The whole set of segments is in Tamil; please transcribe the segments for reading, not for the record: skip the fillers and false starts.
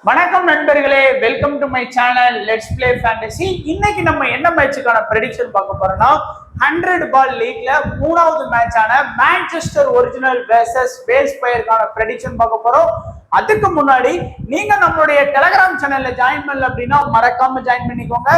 வணக்கம் நண்பர்களே, welcome to my channel let's play fantasy. இன்னைக்கு நம்ம என்ன மேட்சுக்கான ப்ரெடிக்ஷன் பார்க்க போறோம்னா 100 பால் லீக்ல மூணாவது மேட்சான மான்செஸ்டர் ஒரிஜினல் வெர்சஸ் வேல்ஸ் பயருக்கான ப்ரெடிக்ஷன் பார்க்க போறோம். அதுக்கு முன்னாடி நீங்க நம்மளுடைய டெலிகிராம் சேனல்ல ஜாயின் பண்ணல அப்படின்னா மறக்காம ஜாயின் பண்ணிக்கோங்க.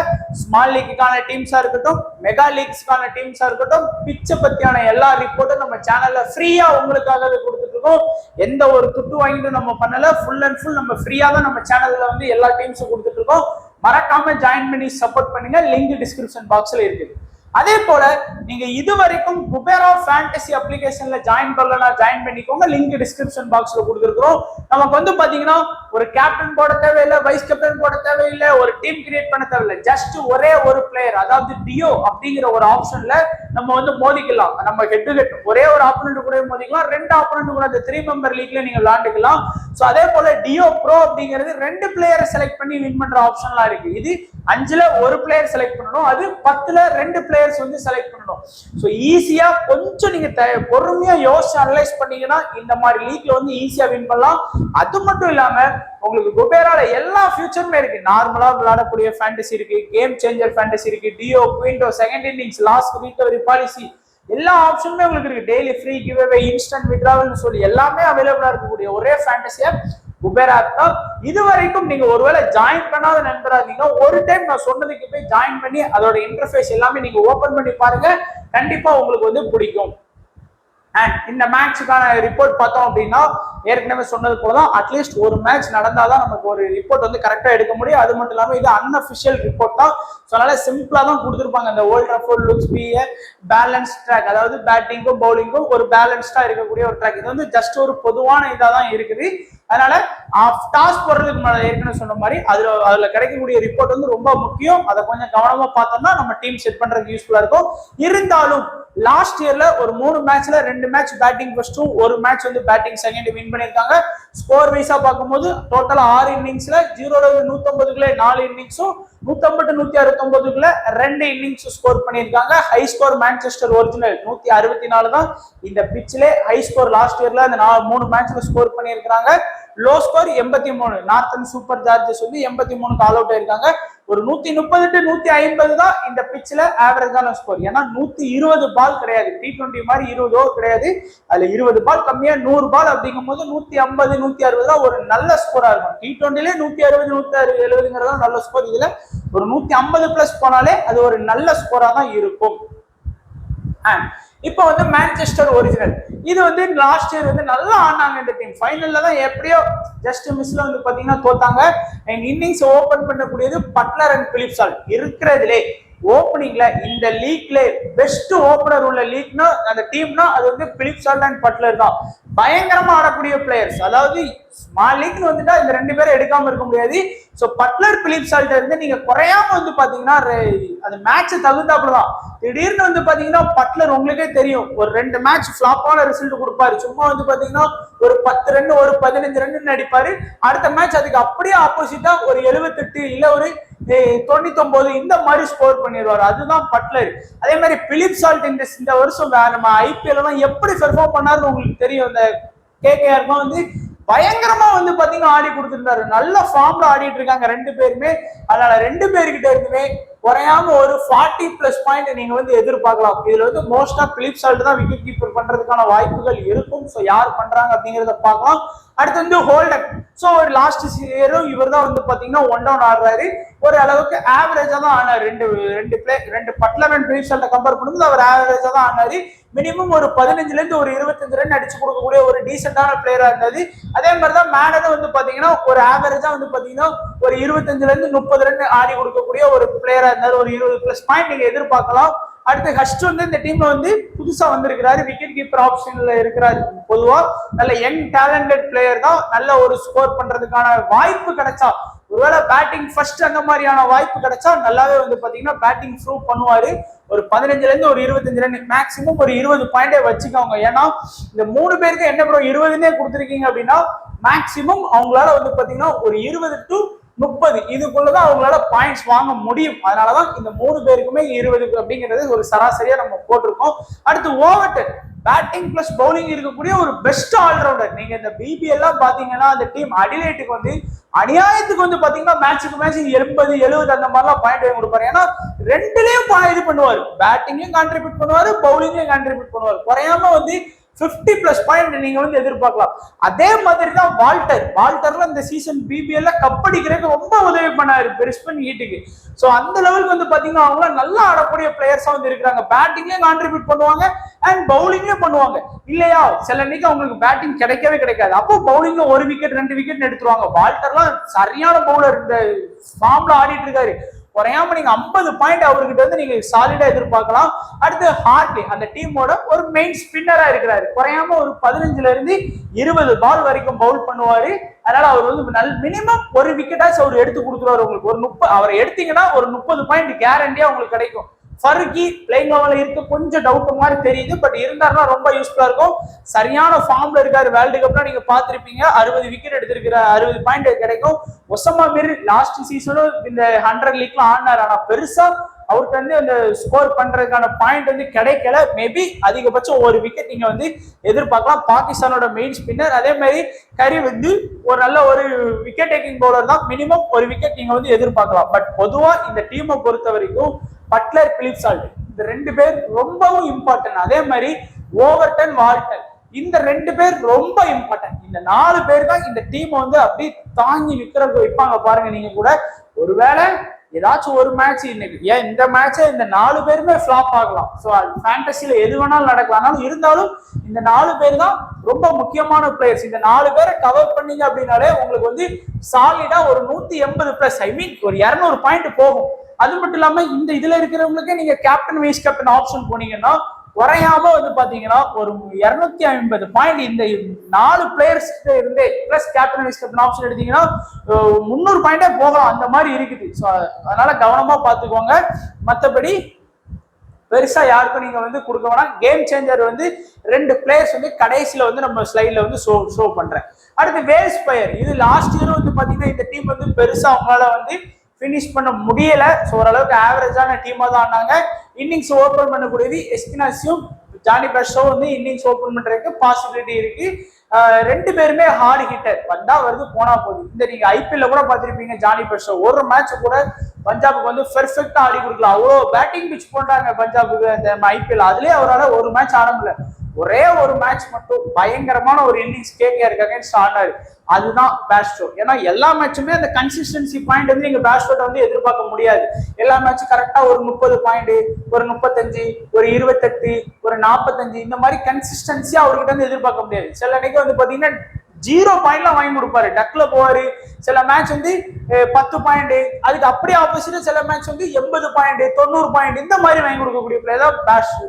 ஸ்மால் லீக்குக்கான டீம்ஸா இருக்கட்டும், மெகா லீக்ஸ்க்கான டீம்ஸா இருக்கட்டும், பிச்சை பத்தியான எல்லா ரிப்போர்ட்டும் நம்ம சேனல்ல ஃப்ரீயா உங்களுக்காகவே கொடுத்துட்டு இருக்கோம். எந்த ஒரு துட்டு வாங்கிட்டு நம்ம பண்ணல, ஃபுல் அண்ட் ஃபுல் நம்ம ஃப்ரீயா தான் நம்ம சேனல்ல வந்து எல்லா டீம்ஸும் கொடுத்துட்டு இருக்கோம். மறக்காம ஜாயின் பண்ணி சப்போர்ட் பண்ணுங்க. லிங்க் டிஸ்கிரிப்ஷன் பாக்ஸ்ல இருக்குது. அதே போல நீங்க இது வரைக்கும் குபேரா ஃபேண்டசி அப்ளிகேஷன்ல ஜாயின் பண்ணலனா ஜாயின் பண்ணிக்கோங்க. லிங்க் டிஸ்கிரிப்ஷன் பாக்ஸ்ல கொடுத்துருக்கோம். நமக்கு வந்து பாத்தீங்கன்னா ஒரு கேப்டன் போட தேவையில்லை, வைஸ் கேப்டன் போட தேவையில்லை, ஒரு டீம் கிரியேட் பண்ண தேவையில்லை. ஜஸ்ட் ஒரே ஒரு பிளேயர், அதாவது டியோ அப்படிங்கிற ஒரு ஆப்ஷன்ல நம்ம வந்து மோதிக்கலாம். நம்ம ஹெட் டு ஹெட் ஒரே ஒரு ஆப்போனன்ட் கூட மோதிக்கலாம், ரெண்டு ஆப்போனன்ட் கூட அந்த 3 மெம்பர் லீக்ல நீங்க விளையாண்டுக்கலாம். சோ அதே போல டியோ ப்ரோ அப்படிங்கிறது 2 பிளேயரை செலக்ட் பண்ணி வின் பண்ற ஆப்ஷன்லாம் இருக்கு. இது 5ல ஒரு பிளேயர் செலக்ட் பண்ணணும், அது 10ல 2 பிளேயர்ஸ் வந்து செலக்ட் பண்ணணும். சோ ஈஸியா கொஞ்சம் நீங்க பொறுமையா யோசிச்சு அனலைஸ் பண்ணீங்கன்னா இந்த மாதிரி லீக்ல வந்து ஈஸியா வின் பண்ணலாம். அது மட்டும் இல்லாம உங்களுக்கு குபேரால எல்லா ஃபியூச்சருமே இருக்கு. நார்மலா விளையாடக்கூடிய ஃபேண்டசி இருக்கு, கேம் சேஞ்சர் ஃபேண்டசி இருக்கு, duo, quinto, second innings, lost recovery policy, எல்லா ஆப்ஷனுமே உங்களுக்கு இருக்கு. Daily free giveaway, instant வித்ட்ராவல்னு சொல்லி எல்லாமே அவைலபிளா இருக்கக்கூடிய ஒரே ஃபேண்டசியா குபேரா தான். இது வரைக்கும் நீங்க ஒருவேளை ஜாயின் பண்ணாத நண்பரா இருந்தீங்கன்னா ஒரு டைம் நான் சொன்னதுக்கு போய் ஜாயின் பண்ணி அதோட இன்டர்ஃபேஸ் எல்லாமே நீங்க ஓபன் பண்ணி பாருங்க. கண்டிப்பா உங்களுக்கு வந்து பிடிக்கும். அண்ட் இந்த மேட்சுக்கான ரிப்போர்ட் பார்த்தோம் அப்படின்னா ஏற்கனவே சொன்னது போலதான் அட்லீஸ்ட் ஒரு மேட்ச் நடந்தாதான் நமக்கு ஒரு ரிப்போர்ட் வந்து கரெக்டா எடுக்க முடியும். அது மட்டும் இல்லாம இது அன்அபிஷியல் ரிப்போர்ட் தான். ஸோ அதனால சிம்பிளா தான் கொடுத்துருப்பாங்க. இந்த volt Trafford looks B A balance track, அதாவது பேட்டிங்கும் பவுலிங்கும் ஒரு பேலன்ஸ்டா இருக்கக்கூடிய ஒரு ட்ராக். இது வந்து ஜஸ்ட் ஒரு பொதுவான இதாக தான் இருக்குது. அதனால டாஸ் போடுறதுக்கு முன்னாடி ஏற்கனவே சொன்ன மாதிரி அதுல கிடைக்கக்கூடிய ரிப்போர்ட் வந்து ரொம்ப முக்கியம். அதை கொஞ்சம் கவனமா பார்த்தோம்னா நம்ம டீம் செட் பண்றதுக்கு யூஸ்ஃபுல்லா இருக்கும். இருந்தாலும் லாஸ்ட் இயர்ல ஒரு 3 மேட்ச்ல 2 மேட்ச் பேட்டிங் ஃபர்ஸ்டும், ஒரு மேட்ச் வந்து பேட்டிங் செகண்ட் வின் பண்ணிருக்காங்க. ஸ்கோர் வைஸா பார்க்கும்போது டோட்டலா 6 இன்னிங்ஸ்ல 0 150க்குள்ள 4 இன்னிங்ஸும், 150 169க்குள்ள 2 இன்னிங்ஸ் ஸ்கோர் பண்ணியிருக்காங்க. ஹை ஸ்கோர் மான்செஸ்டர் ஒரிஜினல் 164 தான் இந்த பிட்ச்ல ஹை ஸ்கோர் லாஸ்ட் இயர்ல அந்த 3 மேட்ச்ல ஸ்கோர் பண்ணியிருக்காங்க. Low score 83, northern superchargers வந்து 83க்கு ஆல் அவுட் ஆயிருக்காங்க. ஒரு 130 to 150 தான் இந்த பிட்ச்ல ஆவரேஜான ஸ்கோர். ஏன்னா 120 பால் கிடையாது, T20 மாதிரி 20 ஓவர் கிடையாது. அதுல 20 பால் கம்மியா 100 பால் அப்படிங்கும் போது 150 160 தான் ஒரு நல்ல ஸ்கோரா இருக்கும். T20ல 160 170ங்கிறதா நல்ல ஸ்கோர். இதுல ஒரு 150 பிளஸ் போனாலே அது ஒரு நல்ல ஸ்கோரா தான் இருக்கும். இப்போ வந்து மான்செஸ்டர் ஒரிஜினல் இது வந்து லாஸ்ட் இயர் வந்து நல்லா ஆனாங்க. இந்த டீம் ஃபைனல்ல தான் எப்படியோ ஜஸ்ட் மிஸ்ல வந்து பாத்தீங்கன்னா தோத்தாங்க. இன்னிங்ஸ் ஓபன் பண்ணக்கூடியது பட்லர் அண்ட் பிலிப் சால்ட். இருக்கிறதுலே ஓப்பனிங்ல இந்த லீக்ல பெஸ்ட் ஓபனர் உள்ள லீக்னா அந்த டீம்னா அது வந்து பிலிப் சால்ட் அண்ட் பட்லர் தான். பயங்கரமா ஆடக்கூடிய பிளேயர்ஸ். அதாவது ஸ்மால் லீக்னு வந்துட்டா இந்த 2 பேரும் எடுக்காம இருக்க முடியாது. சோ பட்லர் பிலிப் சால்ட் இருந்து நீங்க குறையாம வந்து பாத்தீங்கன்னா அந்த மேட்ச் தகுந்தாப்புலதான். திடீர்னு வந்து பாத்தீங்கன்னா பட்லர் உங்களுக்கே தெரியும் ஒரு 2 மேட்ச் ஃபிளாப்பான ரிசல்ட் கொடுப்பாரு. சும்மா வந்து பாத்தீங்கன்னா ஒரு 10 ரன் ஒரு 15 ரன் அடிப்பாரு. அடுத்த மேட்ச் அதுக்கு அப்படியே ஆப்போசிட்டா ஒரு 78 இல்ல ஒரு 99 இந்த மாதிரி ஸ்கோர் பண்ணிடுவாரு. அதுதான் பட்லர். அதே மாதிரி பிலிப் சால்ட் இந்த வருஷம் நம்ம ஐபிஎல் எல்லாம் எப்படி பெர்ஃபார்ம் பண்ணாருன்னு உங்களுக்கு தெரியும். இந்த கேகேஆர் தான் வந்து பயங்கரமா வந்து பாத்தீங்கன்னா ஆடி கொடுத்துருந்தாரு. நல்ல ஃபார்ம்ல ஆடிட்டு இருக்காங்க 2 பேருமே. அதனால 2 பேர்கிட்ட இருக்குமே குறையாம ஒரு 40+ பாயிண்ட் நீங்க வந்து எதிர்பார்க்கலாம். இதுல வந்து மோஸ்டா பிலிப் சால்ட் தான் விக்கெட் கீப்பர் பண்றதுக்கான வாய்ப்புகள் இருக்கும். சோ யார் பண்றாங்க அப்படிங்கறத பார்க்கலாம். அடுத்து வந்து ஹோல்டன். சோ ஒரு லாஸ்ட் இயரும் இவர் தான் வந்து பாத்தீங்கன்னா 1 down ஆடுறாரு. ஒரு அளவுக்கு ஆவரேஜா தான் ஆனாரு. ரெண்டு பட்லர் அண்ட் பிலிப் சால்ட்டை கம்பேர் பண்ணும்போது அவர் ஆவரேஜா தான் ஆனாரு. மினிமம் ஒரு 15ல இருந்து ஒரு 25 ரன் அடிச்சு கொடுக்கக்கூடிய ஒரு டீசென்டான பிளேயரா இருந்தது. அதே மாதிரிதான் மேனரும் வந்து பாத்தீங்கன்னா ஒரு ஆவரேஜா வந்து பாத்தீங்கன்னா ஒரு 25ல இருந்து 30 ரன் ஆடி கொடுக்கக்கூடிய ஒரு பிளேயரா இருந்தாரு. ஒரு 20+ பாயிண்ட் நீங்க எதிர்பார்க்கலாம். அடுத்து ஹஸ்ட் வந்து இந்த டீம்ல வந்து புதுசா வந்திருக்கிறாரு, விக்கெட் கீப்பர் ஆப்ஷன்ல இருக்கிறாரு. பொதுவா நல்ல யங் டேலண்டட் பிளேயர் தான். நல்ல ஒரு ஸ்கோர் பண்றதுக்கான வாய்ப்பு கிடைச்சா, ஒருவேளை பேட்டிங் ஃபர்ஸ்ட் அந்த மாதிரியான வாய்ப்பு கிடைச்சா நல்லாவே வந்து பாத்தீங்கன்னா பேட்டிங் ப்ரூவ் பண்ணுவாரு. ஒரு 15ல இருந்து ஒரு 25 ரன் மேக்சிமம் ஒரு 20 பாயிண்டே வச்சுக்கோங்க. ஏன்னா இந்த 3 பேருக்கு என்ன ப்ரோ 20னே கொடுத்துருக்கீங்க அப்படின்னா மேக்சிமம் அவங்களால வந்து பாத்தீங்கன்னா ஒரு 20 to 30 இதுக்குள்ளதான் அவங்களால பாயிண்ட்ஸ் வாங்க முடியும். அதனாலதான் இந்த 3 பேருக்குமே 20 அப்படிங்கிறது ஒரு சராசரியா நம்ம போட்டிருக்கோம். அடுத்து ஓவர்டன். பேட்டிங் பிளஸ் பவுலிங் இருக்கக்கூடிய ஒரு பெஸ்ட் ஆல்ரவுண்டர். நீங்க இந்த பிபி எல்லாம் பாத்தீங்கன்னா அந்த டீம் அடிலைட்டுக்கு வந்து அநியாயத்துக்கு வந்து பாத்தீங்கன்னா மேட்சுக்கு மேட்ச் 80-70 அந்த மாதிரிலாம் பாயிண்ட் வாங்கி கொடுப்பாரு. ஏன்னா ரெண்டுலயும் இது பண்ணுவாரு, பேட்டிங்லயும் கான்ட்ரிபியூட் பண்ணுவாரு, பவுலிங்லயும் கான்ட்ரிபியூட் பண்ணுவாரு. குறையாம வந்து 50+ பாயிண்ட் நீங்க வந்து எதிர்பார்க்கலாம். அதே மாதிரி தான் வால்டர்ல இந்த சீசன் பிபிஎல்ல கப் அடிக்கிறதுக்கு ரொம்ப உதவி பண்ணாரு பிரிஸ்பன் ஹீட்டுக்கு. சோ அந்த லெவலுக்கு வந்து பாத்தீங்கன்னா அவங்க நல்லா ஆடக்கூடிய பிளேயர்ஸா வந்து இருக்கிறாங்க. பேட்டிங்லயும் கான்ட்ரிபியூட் பண்ணுவாங்க அண்ட் பவுலிங்லயும் பண்ணுவாங்க. இல்லையா சில அன்னைக்கு அவங்களுக்கு பேட்டிங் கிடைக்கவே கிடைக்காது, அப்போ பவுலிங்ல 1 விக்கெட் 2 விக்கெட் எடுத்துருவாங்க. வால்டர்லாம் சரியான பவுலர், இந்த ஃபார்ம்ல ஆடிட்டு இருக்காரு. குறையாம நீங்க 50 பாயிண்ட் அவர்கிட்ட வந்து நீங்க சாலிடா எதிர்பார்க்கலாம். அடுத்து ஹார்ட்லி அந்த டீமோட ஒரு மெயின் ஸ்பின்னரா இருக்கிறாரு. குறையாம ஒரு 15 இருந்து 20 பால் வரைக்கும் பவுல் பண்ணுவாரு. அதனால அவர் வந்து மினிமம் 1 விக்கெட்டாச்சும் அவர் எடுத்து கொடுத்துருவாரு உங்களுக்கு. ஒரு 30 அவரை எடுத்தீங்கன்னா ஒரு 30 பாயிண்ட் கேரண்டியா உங்களுக்கு கிடைக்கும். ஃபர்கி பிளேயிங் லெவல்ல இருக்க கொஞ்சம் டவுட் மாதிரி தெரியுது, பட் இருந்தாருன்னா ரொம்ப யூஸ்ஃபுல்லா இருக்கும். சரியான ஃபார்ம்ல இருக்காரு. வேர்ல்டு கப்ல நீங்க பாத்திருப்பீங்க, 60 விக்கெட் எடுத்திருக்கிற 60 பாயிண்ட் கிடைக்கும். ஒசாமா மிர் லாஸ்ட் சீசனும் இந்த 100 லீக்ல ஆடினார். ஆனா பெருசா அவருக்கு வந்து அந்த ஸ்கோர் பண்றதுக்கான பாயிண்ட் வந்து கிடைக்கல. மேபி அதிகபட்சம் 1 விக்கெட் நீங்க வந்து எதிர்பார்க்கலாம். பாகிஸ்தானோட மெயின் ஸ்பின்னர். அதே மாதிரி கரி வந்து ஒரு நல்ல ஒரு விக்கெட் டேக்கிங் பவுலர் தான். மினிமம் 1 விக்கெட் நீங்க வந்து எதிர்பார்க்கலாம். பட் பொதுவா இந்த டீமை பொறுத்த வரைக்கும் பட்லர், பிலிப் சால்ட் இந்த 2 பேர் ரொம்பவும் இம்பார்ட்டன்ட். அதே மாதிரி ஓவர்டன், வால்டன் இந்த 2 பேர் ரொம்ப இம்பார்ட்டன்ட். இந்த 4 பேர் தான் இந்த டீம் வந்து அப்படியே தாங்கி நிக்கிறதுக்கு வைப்பாங்க. பாருங்க நீங்க கூட ஒருவேளை ஏதாச்சும் ஒரு மேட்ச் இன்னைக்கு இந்த மேட்ச இந்த 4 பேருமே ஃபிளாப் ஆகலாம். ஸோ ஃபேண்டசியில எது வேணாலும் நடக்கலாம். இருந்தாலும் இந்த 4 பேர் தான் ரொம்ப முக்கியமான பிளேயர்ஸ். இந்த 4 பேரை கவர் பண்ணீங்க அப்படின்னாலே உங்களுக்கு வந்து சாலிடா ஒரு 180+, ஐ மீன் ஒரு 200 பாயிண்ட் போகும். அது மட்டும் இல்லாம இந்த இதுல இருக்கிறவங்களுக்கு நீங்க கேப்டன் வைஸ் கேப்டன் ஆப்ஷன் போனீங்கன்னா குறையாம வந்து பாத்தீங்கன்னா ஒரு 250 பாயிண்ட் இந்த 4 பிளேயர்ஸ் இருந்து plus captain vice captain option எடுத்தீங்கன்னா 300 பாயிண்டே போகலாம். அந்த மாதிரி இருக்குது. ஸோ அதனால கவனமா பாத்துக்கோங்க. மற்றபடி பெருசா யாருக்கும் நீங்க வந்து கொடுக்க வேணாம். கேம் சேஞ்சர் வந்து 2 பிளேயர்ஸ் வந்து கடைசியில வந்து நம்ம ஸ்லைட்ல வந்து ஷோ பண்றேன். அடுத்து வேல்ஸ் பயர். இது லாஸ்ட் இயர் வந்து பாத்தீங்கன்னா இந்த டீம் வந்து பெருசா அவங்களால வந்து பினிஷ் பண்ண முடியல. ஸோ ஓரளவுக்கு ஆவரேஜான டீமா தான் ஆனாங்க. இன்னிங்ஸ் ஓபன் பண்ணக்கூடியது எஸ்கினாஸும் ஜானி பெர்ஷோ வந்து இன்னிங்ஸ் ஓபன் பண்றதுக்கு பாசிபிலிட்டி இருக்கு. 2 பேருமே ஹார்ட் ஹிட்டர், வந்தா வருது போனா போகுது. இந்த நீங்க ஐபிஎல்ல கூட பாத்திருப்பீங்க, ஜானி பெர்ஷோ ஒரு மேட்ச் கூட பஞ்சாபுக்கு வந்து பெர்ஃபெக்டா ஆடி கொடுக்கலாம். அவ்வளோ பேட்டிங் பிச் போட்டாங்க பஞ்சாபுக்கு அந்த ஐபிஎல். அதுலயே அவரால் ஒரு மேட்ச் ஆட முடியல. ஒரே ஒரு மேட்ச் மட்டும் பயங்கரமான ஒரு இன்னிங்ஸ் கேகேஆர் அகைன்ஸ்ட் ஆனாரு. அதுதான் பேஸ்டோ. ஏன்னா எல்லா மேட்சுமே அந்த கன்சிஸ்டன்சி பாயிண்ட் வந்து நீங்க பேஸ்டோட வந்து எதிர்பார்க்க முடியாது. எல்லா மேட்சும் கரெக்டா ஒரு 30 பாயிண்ட், ஒரு 35, ஒரு 28, ஒரு 45 இந்த மாதிரி கன்சிஸ்டன்சியா அவர்கிட்ட வந்து எதிர்பார்க்க முடியாது. சில அன்னைக்கு வந்து பாத்தீங்கன்னா 0 பாயிண்ட்லாம் வாங்கி கொடுப்பாரு. டக்ல போவாரு. சில மேட்ச் வந்து 10 பாயிண்ட், அதுக்கு அப்படியே ஆப்போசிட்டா சில மேட்ச் வந்து 80 பாயிண்ட், 90 பாயிண்ட் இந்த மாதிரி வாங்கி கொடுக்கக்கூடிய பிளேயர் தான்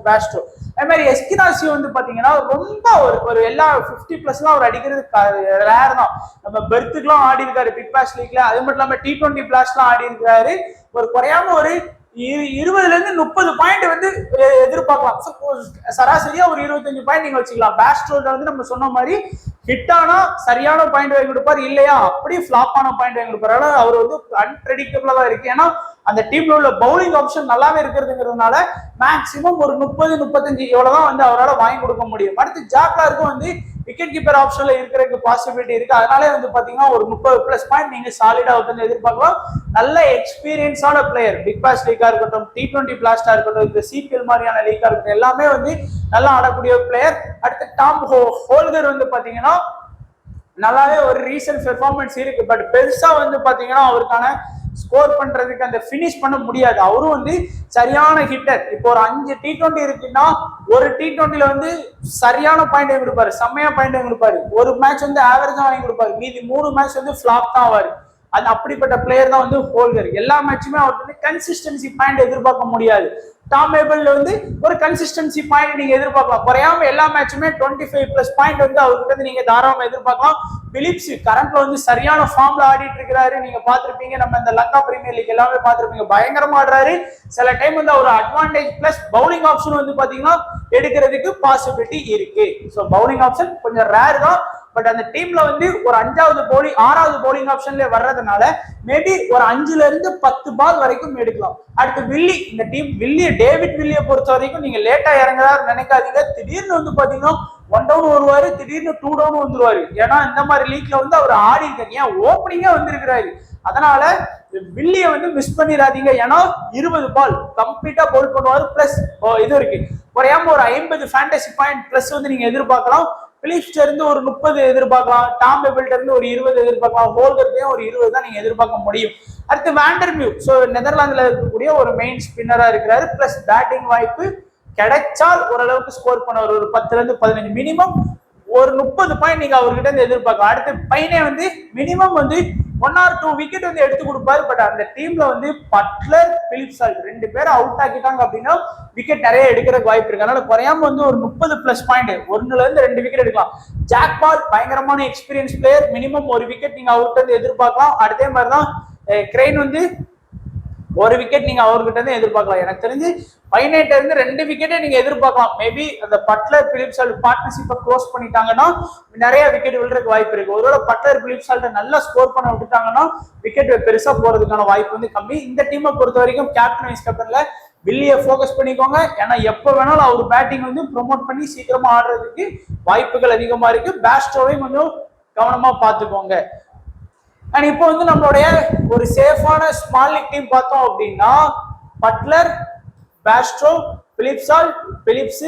பேஸ்டோ. அதே மாதிரி எஸ்கினாசி வந்து பாத்தீங்கன்னா ரொம்ப ஒரு எல்லா 50+லாம் அவர் அடிக்கிறது ரேர் தான். நம்ம பெர்த்துக்குலாம் ஆடி இருக்காரு பிக் பாஸ் லீக்ல. அது மட்டும் இல்லாம T20 பிளாஸ்லாம் ஆடி இருக்காரு. ஒரு குறையாம ஒரு 20-30 பாயிண்ட் வந்து எதிர்பார்க்கலாம். சராசரியா ஒரு 25 பாயிண்ட் நீங்க வச்சுக்கலாம். பேஸ்டோட வந்து நம்ம சொன்ன மாதிரி ஹிட் ஆனா சரியான பாயிண்ட் வாங்கி கொடுப்பாரு, இல்லையா அப்படியே ஃபிளாப் ஆன பாயிண்ட் வாங்கி கொடுப்பாரு. அவர் வந்து அன்பிரடிக்டபிளா தான் இருக்கு. ஏன்னா அந்த டீம்ல உள்ள பவுலிங் ஆப்ஷன் நல்லாவே இருக்கிறதுங்கிறதுனால மேக்சிமம் ஒரு 30-35 இவ்வளவுதான் வந்து அவரால் வாங்கி கொடுக்க முடியும். அடுத்து ஜாக்லாருக்கும் வந்து விக்கெட் கீப்பர் ஆப்ஷன்ல இருக்கிறதுக்கு பாசிபிலிட்டி இருக்கு. அதனாலே வந்து பாத்தீங்கன்னா ஒரு 30+ பாயிண்ட் நீங்க சாலிடா வந்து எதிர்பார்க்கலாம். நல்ல எக்ஸ்பீரியன்ஸான பிளேயர். பிக் பாஸ் லீக்கா இருக்கட்டும், T20 பிளாஸ்டா இருக்கட்டும், இந்த சிபிஎல் மாதிரியான லீக்கா இருக்கட்டும், எல்லாமே வந்து நல்லா ஆடக்கூடிய பிளேயர். அடுத்து டாம் ஹோல்கர் வந்து பாத்தீங்கன்னா நல்லாவே ஒரு ரீசன்ட் பெர்ஃபார்மன்ஸ் இருக்கு. பட் பெருசா வந்து பாத்தீங்கன்னா அவருக்கான ஸ்கோர் பண்றதுக்கு அந்த பினிஷ் பண்ண முடியாது. அவரும் வந்து சரியான ஹிட்டர். இப்போ ஒரு 5 T20 இருக்குன்னா ஒரு T20ல வந்து சரியான பாயிண்ட் வாங்கி கொடுப்பாரு, செம்மையா பாயிண்ட் வாங்கி கொடுப்பாரு. ஒரு மேட்ச் வந்து ஆவரேஜா வாங்கி கொடுப்பாரு, மீதி 3 மேட்ச் வந்து ஃபிளாப் தான் ஆவாரு. அது அப்படிப்பட்ட பிளேயர் தான் வந்து ஹோல்கர். எல்லா மேட்சுமே அவருக்கு வந்து கன்சிஸ்டன்சி பாயிண்ட் எதிர்பார்க்க முடியாது. டாம் ஏபிள்ல வந்து ஒரு கன்சிஸ்டன்சி பாயிண்ட் நீங்க எதிர்பார்க்கலாம். குறையாம எல்லா மேட்சுமே 25+ பாயிண்ட் வந்து அவர்கிட்ட நீங்க தாராளமா எதிர்பார்க்கலாம். பிலிப்ஸ் கரண்ட்ல வந்து சரியான ஃபார்ம்ல ஆடிட்டு இருக்கிறாரு. நீங்க பாத்திருப்பீங்க, நம்ம இந்த லங்கா பிரீமியர் லீக் எல்லாமே பாத்திருப்பீங்க, பயங்கரமா ஆடுறாரு. சில டைம் வந்து ஒரு அட்வான்டேஜ் பிளஸ் பவுலிங் ஆப்ஷன் வந்து பாத்தீங்கன்னா எடுக்கிறதுக்கு பாசிபிலிட்டி இருக்கு. ஸோ பவுலிங் ஆப்ஷன் கொஞ்சம் ரேர் தான், பட் அந்த டீம்ல வந்து ஒரு 6வது போலிங் ஆப்ஷன்ல வர்றதுனால மேபி ஒரு 5 to 10 பால் வரைக்கும் எடுக்கலாம். அடுத்து இந்த டீம் டேவிட் வில்லியை பொறுத்த வரைக்கும் நீங்க லேட்டா இறங்குறாரு நினைக்காதீங்க. திடீர்னு வந்து பாத்தீங்கன்னா 1 down வருவாரு, திடீர்னு 2 down வந்துருவாரு. ஏன்னா இந்த மாதிரி லீக்ல வந்து அவர் ஆடி இருக்காரு, ஏன் ஓப்பனிங்கா வந்திருக்கிறாரு. அதனால வில்லிய வந்து மிஸ் பண்ணிடாதீங்க. ஏன்னா 20 பால் கம்ப்ளீட்டா பவுல் பண்ணுவாரு. பிளஸ் இது இருக்கு, குறையாம ஒரு 50 ஃபேண்டசி பாயிண்ட் பிளஸ் வந்து நீங்க எதிர்பார்க்கலாம். பிலிப்ஸ்ல இருந்து ஒரு 30 எதிர்பார்க்கலாம், டாம் பெபிள்ட்ட இருந்து ஒரு 20 எதிர்பார்க்கலாம், ஹோல்டர்லயும் ஒரு 20 தான் நீங்க எதிர்பார்க்க முடியும். அடுத்து வாண்டர்மியூ, சோ நெதர்லாந்துல இருக்கக்கூடிய ஒரு மெயின் ஸ்பின்னரா இருக்கிறாரு. பிளஸ் பேட்டிங் வாய்ப்பு கிடைச்சால் ஓரளவுக்கு ஸ்கோர் பண்ணுவார். ஒரு 10 to 15 மினிமம் ஒரு 30 பாயிண்ட் நீங்க அவர்கிட்ட இருந்து எதிர்பார்க்கலாம். அடுத்து பையனே வந்து மினிமம் வந்து 1 or 2 விக்கெட் வந்து எடுத்து கொடுப்பாரு. பட் அந்த டீம்ல வந்து பட்லர், பிலிப் சால்ட் 2 பேரை அவுட் ஆக்கிட்டாங்க அப்படின்னா விக்கெட் நிறைய எடுக்கிறதுக்கு வாய்ப்பு இருக்கு. அதனால குறையாம வந்து ஒரு 30+ பாயிண்ட் 1ல இருந்து 2 விக்கெட் எடுக்கலாம். ஜாக் பால் பயங்கரமான எக்ஸ்பீரியன்ஸ் பிளேயர், மினிமம் ஒரு விக்கெட் நீங்க அவர்கிட்ட இருந்து எதிர்பார்க்கலாம். அதே மாதிரிதான் கிரெயின் வந்து ஒரு விக்கெட் நீங்க அவர்கிட்ட இருந்து எதிர்பார்க்கலாம். எனக்கு தெரிஞ்சு 18 இருந்து 2 விக்கெட்டே நீங்க எதிர்பார்க்கலாம். மேபி அந்த பட்லர் பிலிப் சால்ட் பார்ட்னர்ஷிப்பை க்ளோஸ் பண்ணிட்டாங்கன்னா நிறைய விக்கெட் விழுறதுக்கு வாய்ப்பு இருக்கு. ஒருவேளை பட்லர் பிலிப் சால்ட் நல்லா ஸ்கோர் பண்ண விட்டுட்டாங்கன்னா விக்கெட் பெருசா போறதுக்கான வாய்ப்பு வந்து கம்மி. இந்த டீமை பொறுத்த வரைக்கும் கேப்டன் வைஸ் கேப்டன்ல வில்லிய போக்கஸ் பண்ணிக்கோங்க. ஏன்னா எப்ப வேணாலும் அவர் பேட்டிங் வந்து ப்ரொமோட் பண்ணி சீக்கிரமா ஆடுறதுக்கு வாய்ப்புகள் அதிகமா இருக்கு. பேஸ்டோவையும் கொஞ்சம் கவனமா பார்த்துக்கோங்க. அண்ட் இப்போ வந்து நம்மளுடைய ஒரு சேஃபான ஸ்மால் லீக் டீம் பார்த்தோம் அப்படின்னா பட்லர், பேஸ்ட்ரோ, பிலிப்ஸ்,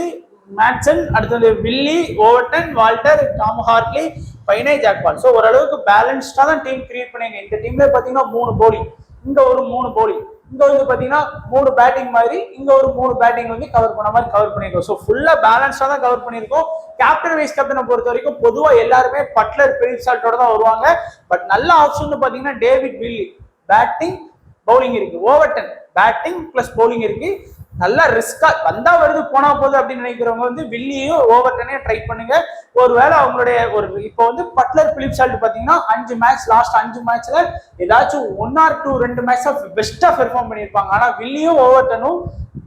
மேட்சன், அடுத்தது Willey, Overton, Walter, Tom Hartley, Payne, Jack Ball. So ஓரளவுக்கு பேலன்ஸ்டா தான் டீம் கிரியேட் பண்ணிங்க. இந்த டீம்ல பாத்தீங்கன்னா 3 போலிங், இங்க ஒரு 3 போலிங், இங்க வந்து பாத்தீங்கன்னா 3 பேட்டிங் மாதிரி, இங்க ஒரு 3 பேட்டிங் வந்து கவர் பண்ண மாதிரி கவர் பண்ணிருக்கோம். ஸோ ஃபுல்லா பேலன்ஸ்டா தான் கவர் பண்ணிருக்கோம். கேப்டன் வைஸ் கேப்டனை பொறுத்த வரைக்கும் பொதுவா எல்லாருமே பட்லர், பிலிப் சால்ட்டோட தான் வருவாங்க. பட் நல்ல ஆப்ஷன் பாத்தீங்கன்னா டேவிட் வில்லி பேட்டிங் பவுலிங் இருக்கு, ஓவர்டன் பேட்டிங் பிளஸ் பவுலிங் இருக்கு. நல்லா ரிஸ்கா வந்தா வருது போனா போகுது அப்படின்னு நினைக்கிறவங்க வந்து வில்லியையும் ஓவர்டனையும் ட்ரை பண்ணுங்க. ஒருவேளை அவங்களுடைய இப்போ வந்து பட்லர், பிலிப் சால்ட் பாத்தீங்கன்னா 5 மேட்ச் லாஸ்ட் 5 மேட்ச்ல ஏதாச்சும் 1 or 2 மேட்ச் பெஸ்டா பெர்ஃபார்ம் பண்ணிருப்பாங்க. ஆனா வில்லியும் ஓவர்டனும்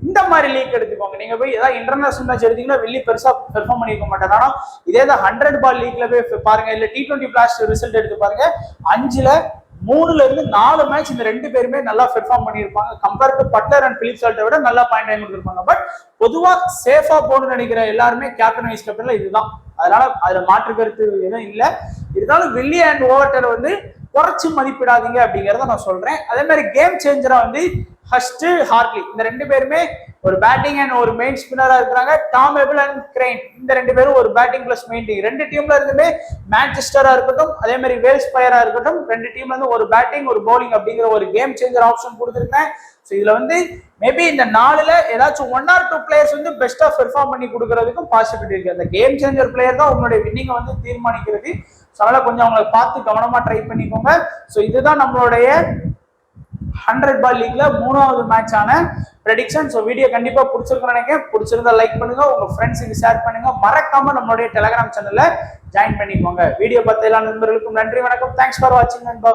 இந்த மாதிரி லீக் எடுத்துக்கோங்க. நீங்க போய் ஏதாவது இன்டர்நேஷனல் மேட்ச் எடுத்தீங்கன்னா வில்லி பெருசா பெர்ஃபார்ம் பண்ணிருக்க மாட்டாங்க. ஆனா இதே தான் 100 பால் லீக்ல போய் பாருங்க, இல்ல T20 பிளாஸ்ட் ரிசல்ட் எடுத்து பாருங்க. 5ல 3ல இருந்து 4 மேட்ச் இந்த 2 பேருமே நல்லா பெர்ஃபார்ம் பண்ணியிருப்பாங்க. Compare to Buttler and Philip சால்ட்டை விட நல்லா பாயிண்ட் வாங்கி கொடுத்துருப்பாங்க. பட் பொதுவா சேஃபா போகணும்னு நினைக்கிற எல்லாருமே கேப்டன் வைஸ் கேப்டன்ல இதுதான். அதனால அதுல மாற்று கருத்து எதுவும் இல்லை. இருந்தாலும் வில்லி அண்ட் ஓவர்டனை வந்து குறைச்சு மதிப்பிடாதீங்க அப்படிங்கிறத நான் சொல்றேன். அதே மாதிரி கேம் சேஞ்சரா வந்து ஃபர்ஸ்ட் ஹார்ட்லி, இந்த 2 பேருமே ஒரு பேட்டிங் அண்ட் ஒரு மெயின் ஸ்பின்னரா இருக்கிறாங்க. டாம் பெபிள் அண்ட் கிரெயின் இந்த 2 பேரும் ஒரு பேட்டிங் பிளஸ் மெயின் டீம். 2 டீம்ல இருந்துமே மான்செஸ்டரா இருக்கட்டும், அதே மாதிரி வேல்ஸ் பயரா இருக்கட்டும், 2 டீம்ல இருந்து ஒரு பேட்டிங் ஒரு பவுலிங் அப்படிங்கிற ஒரு கேம் சேஞ்சர் ஆப்ஷன் கொடுத்துருக்கேன். ஸோ இதுல வந்து மேபி இந்த 4ல ஏதாச்சும் 1 or 2 பிளேயர்ஸ் வந்து பெஸ்டா பெர்ஃபார்ம் பண்ணி கொடுக்கறதுக்கும் பாசிபிலிட்டி இருக்கு. அந்த கேம் சேஞ்சர் பிளேயர் தான் உங்களுடைய வின்னிங்கை வந்து தீர்மானிக்கிறது. ஸோ அதனால கொஞ்சம் அவங்களை பார்த்து கவனமா ட்ரை பண்ணிக்கோங்க. ஸோ இதுதான் நம்மளுடைய 100 பால் லீக்ல 3வது மேட்சான ப்ரெடிக்ஷன். ஸோ வீடியோ கண்டிப்பா பிடிச்சிருக்குன்னு நினைக்கிறேன். பிடிச்சிருந்தா லைக் பண்ணுங்க, உங்க ஃப்ரெண்ட்ஸுக்கு ஷேர் பண்ணுங்க, மறக்காம நம்மளுடைய டெலிகிராம் சேனல்ல ஜாயின் பண்ணிக்கோங்க. வீடியோ பார்த்த எல்லா நண்பர்களுக்கும் நன்றி, வணக்கம். தேங்க்ஸ் ஃபார் வாட்சிங் நண்பா.